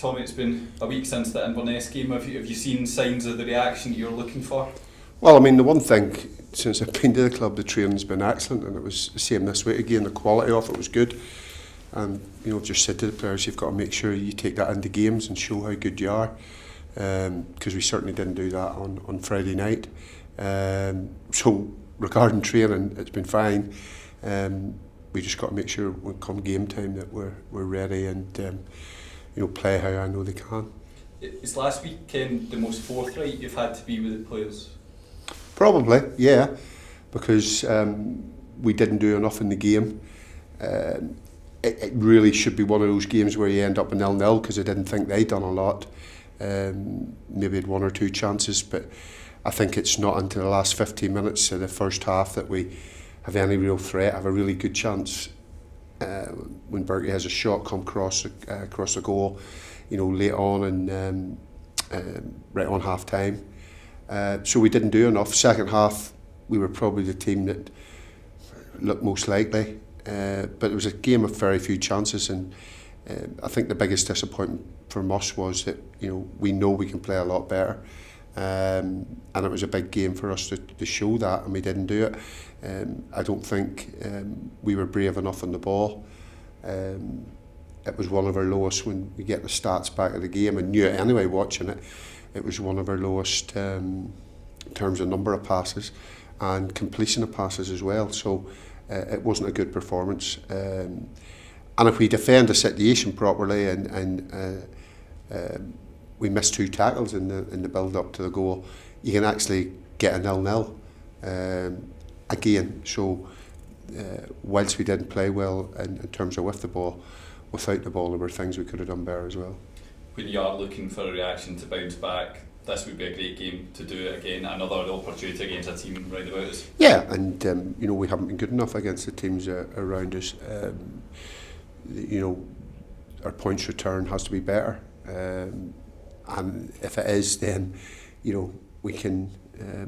Tommy, it's been a week since the Inverness game. Have you seen signs of the reaction you're looking for? Well, I mean, the one thing, since I've been to the club, the training's been excellent, and it was the same this week again. The quality of it was good. And, I've just said to the players, you've got to make sure you take that into games and show how good you are. Because we certainly didn't do that on Friday night. So, regarding training, it's been fine. We just got to make sure when come game time that we're ready and play how I know they can. Is last weekend the most forthright you've had to be with the players? Probably, yeah, because we didn't do enough in the game. It really should be one of those games where you end up in 0-0 because I didn't think they'd done a lot. Maybe had one or two chances, but I think it's not until the last 15 minutes of the first half that we have any real threat, have a really good chance. When Berkey has a shot come across the goal, late on and right on half time. So we didn't do enough. Second half, we were probably the team that looked most likely. But it was a game of very few chances, and I think the biggest disappointment from us was that we know we can play a lot better, and it was a big game for us to show that, and we didn't do it. I don't think we were brave enough on the ball. It was one of our lowest when we get the stats back of the game, and knew it anyway watching it. It was one of our lowest in terms of number of passes and completion of passes as well. So it wasn't a good performance. And if we defend the situation properly and we missed two tackles in the build up to the goal, you can actually get a 0-0 again. So whilst we didn't play well in terms of with the ball, without the ball there were things we could have done better as well. When you are looking for a reaction to bounce back, this would be a great game to do it again, another opportunity against a team right about us. Yeah, and we haven't been good enough against the teams around us. Our points return has to be better, and if it is, then we can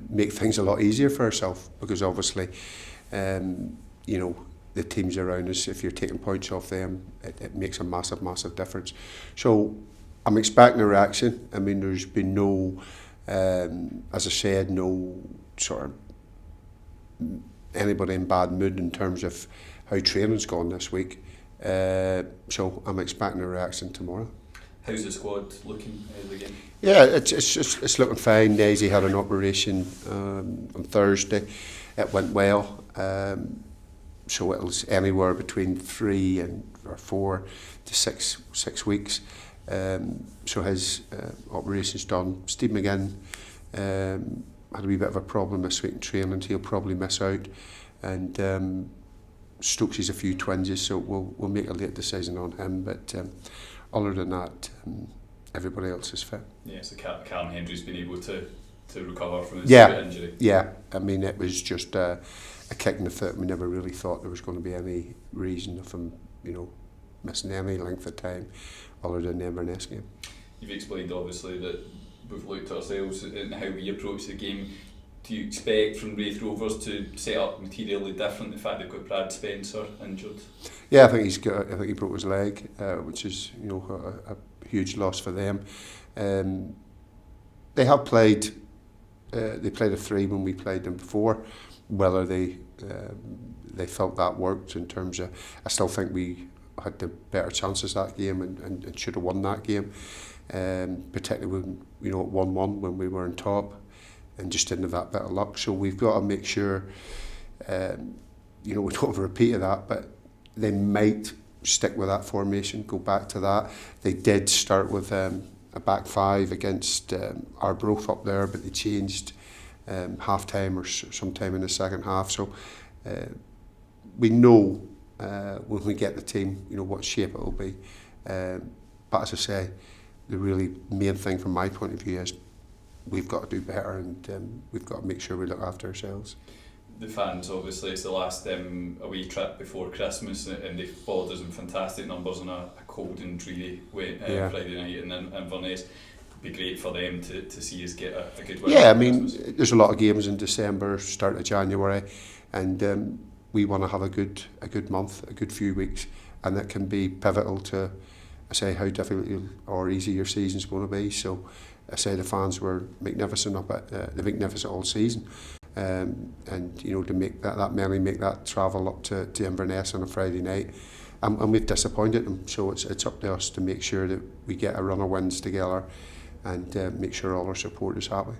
make things a lot easier for ourselves, because obviously the teams around us, if you're taking points off them, it makes a massive difference. So I'm expecting a reaction. I mean, there's been no, as I said, no sort of anybody in bad mood in terms of how training's gone this week. So I'm expecting a reaction tomorrow. How's the squad looking again? Yeah, it's looking fine. Daisy had an operation on Thursday. It went well. So it was anywhere between 3 or 4 to 6 weeks. So his operation's done. Steve McGinn had a wee bit of a problem this week in training. He'll probably miss out, and Stokes' a few twinges, so we'll make a late decision on him. But other than that, everybody else is fit. Yeah, so Callum Hendry's been able to recover from his injury. Yeah, I mean, it was just a kick in the foot. We never really thought there was going to be any reason of him, missing any length of time other than the Inverness game. You've explained obviously that we've looked at ourselves and how we approach the game. Do you expect from Raith Rovers to set up materially different, the fact they've got Brad Spencer injured? Yeah, I think he broke his leg, which is a huge loss for them. They have played. They played a 3 when we played them before. Whether they felt that worked in terms of, I still think we had the better chances that game and should have won that game. Particularly when at 1-1 when we were on top, and just didn't have that bit of luck. So we've got to make sure we don't have a repeat of that, but they might stick with that formation, go back to that. They did start with a back 5 against Arbroath up there, but they changed half time or sometime in the second half. So we know when we get the team, what shape it will be. But as I say, the really main thing from my point of view is we've got to do better, and we've got to make sure we look after ourselves. The fans, obviously, it's the last away trip before Christmas, and they followed us in fantastic numbers on a cold and dreary Friday night in Inverness. It'd be great for them to see us get a good win. Yeah, I mean, there's a lot of games in December, start of January, and we want to have a good month, a good few weeks, and that can be pivotal to I say how difficult or easy your season's going to be. So I say the fans were magnificent up at the magnificent all season, and to make that many make that travel up to Inverness on a Friday night, and we've disappointed them. So it's up to us to make sure that we get a run of wins together, and make sure all our supporters happy.